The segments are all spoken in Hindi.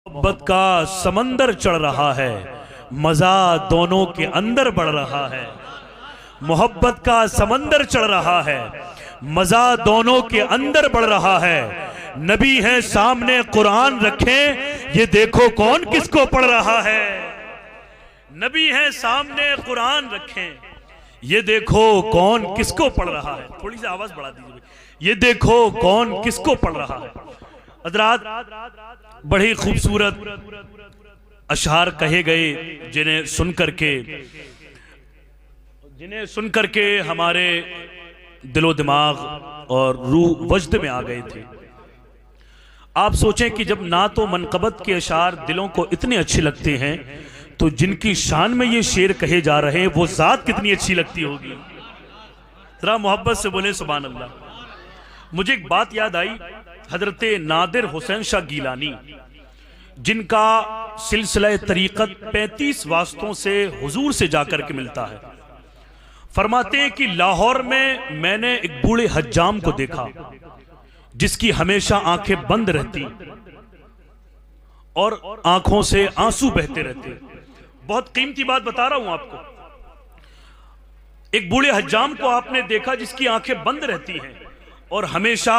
मोहब्बत का समंदर चढ़ रहा है, मजा दोनों के अंदर बढ़ रहा है। मोहब्बत का समंदर चढ़ रहा है, मजा दोनों के अंदर बढ़ रहा है। नबी हैं सामने कुरान रखें, ये देखो कौन किसको पढ़ रहा है। नबी हैं सामने कुरान रखें, ये देखो कौन किसको पढ़ रहा है। थोड़ी सी आवाज बढ़ा दीजिए। ये देखो कौन किसको पढ़ रहा है। हज़रात, बड़ी खूबसूरत अशआर कहे गए जिन्हें सुनकर के हमारे दिलो दिमाग और रूह वजद में आ गए थे। आप सोचें कि जब ना तो मनकबत के अशआर दिलों को इतने अच्छे लगते हैं, तो जिनकी शान में ये शेर कहे जा रहे हैं वो जात कितनी अच्छी लगती होगी। जरा मोहब्बत से बोले सुभान अल्लाह। मुझे एक बात याद आई, हजरत नादिर हुसैन शाह गीलानी, जिनका सिलसिला तरीक़त 35 वास्तों से हुजूर से जाकर के मिलता है, फरमाते हैं कि लाहौर में मैंने एक बूढ़े हज्जाम को देखा जिसकी हमेशा आंखें बंद रहती और आंखों से आंसू बहते रहते। बहुत कीमती बात बता रहा हूं आपको। एक बूढ़े हज्जाम को आपने देखा जिसकी आंखें बंद रहती हैं और हमेशा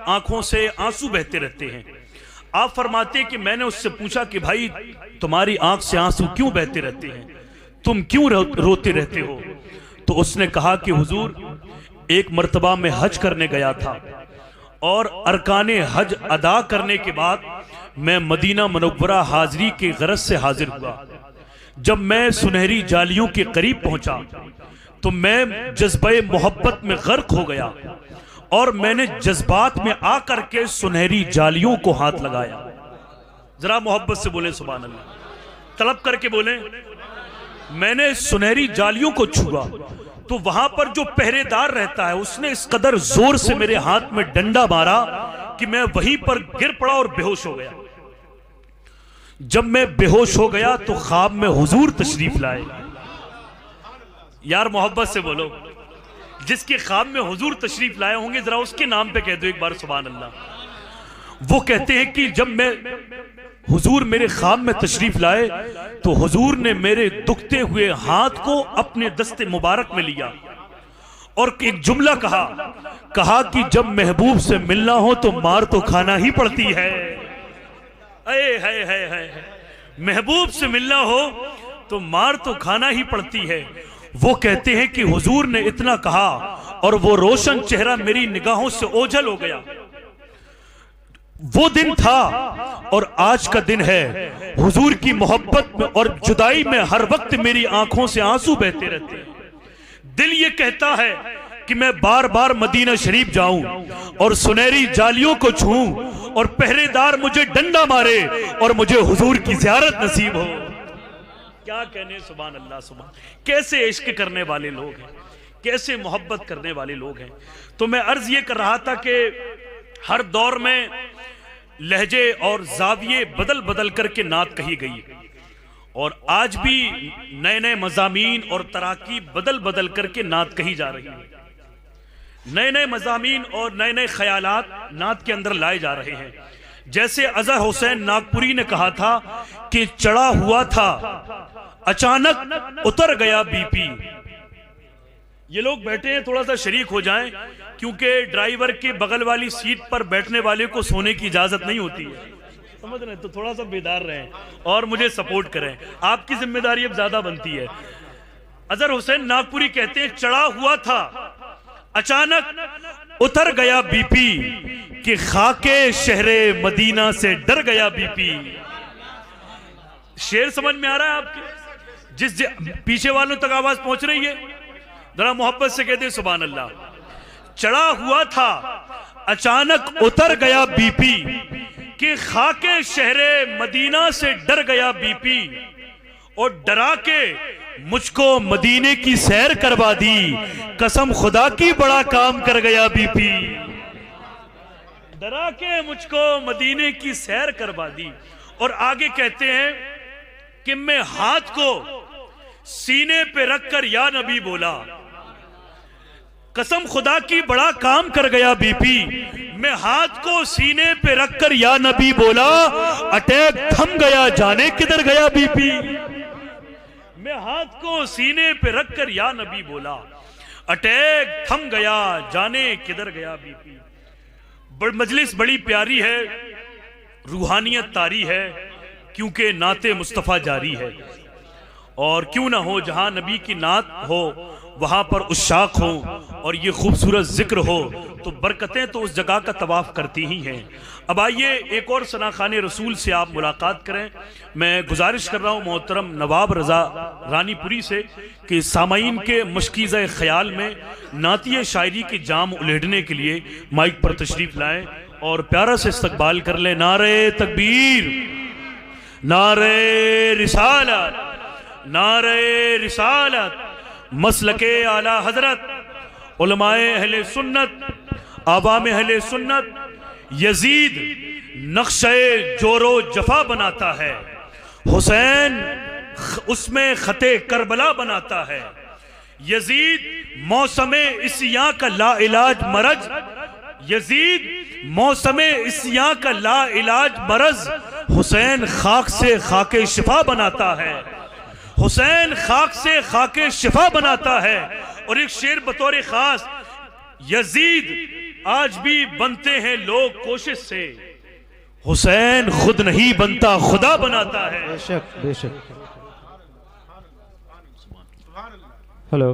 आंखों से आंसू बहते रहते हैं। आप फरमाते हैं कि मैंने उससे पूछा कि भाई तुम्हारी आंख से आंसू क्यों बहते रहते हैं, तुम क्यों रोते रहते हो। तो उसने कहा कि हुजूर, एक मर्तबा में हज करने गया था और अरकाने हज अदा करने के बाद मैं मदीना मुनव्वरा हाजिरी के गरज से हाजिर हुआ। जब मैं सुनहरी जालियों के करीब पहुंचा तो मैं जज्बे मोहब्बत में गर्क हो गया और मैंने जज्बात में आकर के सुनहरी जालियों को हाथ लगाया। जरा मोहब्बत से बोले सुभान अल्लाह, तलब करके बोले। मैंने सुनहरी जालियों को छुआ तो वहां पर जो पहरेदार रहता है उसने इस कदर जोर से मेरे हाथ में डंडा मारा कि मैं वहीं पर गिर पड़ा और बेहोश हो गया। जब मैं बेहोश हो गया तो ख्वाब में हुजूर तशरीफ लाए। यार मोहब्बत से बोलो, जिसके ख्वाब में हुजूर तशरीफ लाए होंगे जरा उसके नाम पे कह दो एक बार सुभान अल्लाह। वो कहते हैं कि जब मैं हुजूर मेरे ख्वाब में तशरीफ लाए तो हुजूर ने मेरे दुखते हुए हाथ को अपने दस्ते मुबारक में लिया और एक जुमला कहा कि जब महबूब से मिलना हो तो मार तो खाना ही पड़ती है। महबूब से मिलना हो तो मार तो खाना ही पड़ती है। वो कहते हैं कि हुजूर ने इतना कहा और वो रोशन चेहरा मेरी निगाहों से ओझल हो गया। वो दिन था और आज का दिन है। हुजूर की मोहब्बत में और जुदाई में हर वक्त मेरी आंखों से आंसू बहते रहते हैं। दिल ये कहता है कि मैं बार बार मदीना शरीफ जाऊं और सुनहरी जालियों को छूऊं और पहरेदार मुझे डंडा मारे और मुझे हुजूर की ज़ियारत नसीब हो। क्या कहने, सुभान अल्लाह सुभान। कैसे इश्क करने वाले लोग हैं, कैसे मोहब्बत करने वाले लोग हैं। तो मैं अर्ज ये कर रहा था कि हर दौर में लहजे और जाविये बदल बदल करके नात कही गई और आज भी नए नए मज़ामीन और तराकीब बदल बदल करके नात कही जा रही है। नए नए मज़ामीन और नए नए ख्यालात नात के अंदर लाए जा रहे हैं। जैसे अजहर हुसैन नागपुरी ने कहा था कि चढ़ा हुआ था अचानक उतर गया बीपी। ये लोग बैठे हैं, थोड़ा सा शरीक हो जाएं क्योंकि ड्राइवर के बगल वाली सीट पर बैठने वाले को सोने की इजाजत नहीं होती है, समझ रहे हैं। तो थोड़ा सा बेदार रहें और मुझे सपोर्ट करें, आपकी जिम्मेदारी अब ज्यादा बनती है। अजहर हुसैन नागपुरी कहते हैं चढ़ा हुआ था अचानक उतर गया बीपी कि खाके शहरे मदीना से डर गया बीपी। शेर समझ में आ रहा है आपके? जिस पीछे वालों तक आवाज पहुंच रही है, जरा मोहब्बत से कहते सुभान अल्लाह। चढ़ा हुआ था अचानक उतर गया बीपी कि खाके शहरे मदीना से डर गया बीपी और डरा के मुझको मदीने की सैर करवा दी, कसम खुदा की बड़ा काम कर गया बीपी। डरा के मुझको मदीने की सैर करवा दी। और आगे कहते हैं कि मैं हाथ को सीने पे रखकर या नबी बोला, कसम खुदा की बड़ा काम कर गया बीपी। मैं हाथ को सीने पे रखकर या नबी बोला, अटैक थम गया, जाने किधर गया बीपी। मैं हाथ को सीने पे रखकर या नबी बोला, अटैक थम गया, जाने किधर गया बीपी। मजलिस बड़ी प्यारी है, रूहानियत तारी है, क्योंकि नाते मुस्तफ़ा जारी है। और क्यों ना हो, जहां नबी की नात हो वहां पर उशाक हो और ये खूबसूरत जिक्र हो, तो बरकतें तो उस जगह का तवाफ करती ही हैं। अब आइए एक और सनाखाने रसूल से आप मुलाकात करें। मैं गुजारिश कर रहा हूँ मोहतरम नवाब रजा रानीपुरी से कि सामाईन के मशकीज़ ख्याल में नातिय शायरी की जाम उलेटने के लिए माइक पर तशरीफ लाएं और प्यारा से इस्तकबाल कर लें। नारे तकबीर, नारे रिसालत, नारे रिसालत, मसलके आला हजरत, उलमाए अहले सुन्नत, आवाम अहले सुन्नत। यजीद नक्शे जोरो जफा बनाता है, हुसैन उसमें खते करबला बनाता है। यजीद मौसमे इस्यां का ला इलाज मरज, यजीद मौसमे इस्यां का ला इलाज मरज, हुसैन खाक से खाके शिफा बनाता है, हुसैन खाक से खाके शिफा बनाता है। और एक शेर बतौर खास, यजीद आज भी बनते हैं लोग कोशिश से, हुसैन खुद नहीं बनता खुदा बनाता है। बेशक बेशक। हेलो।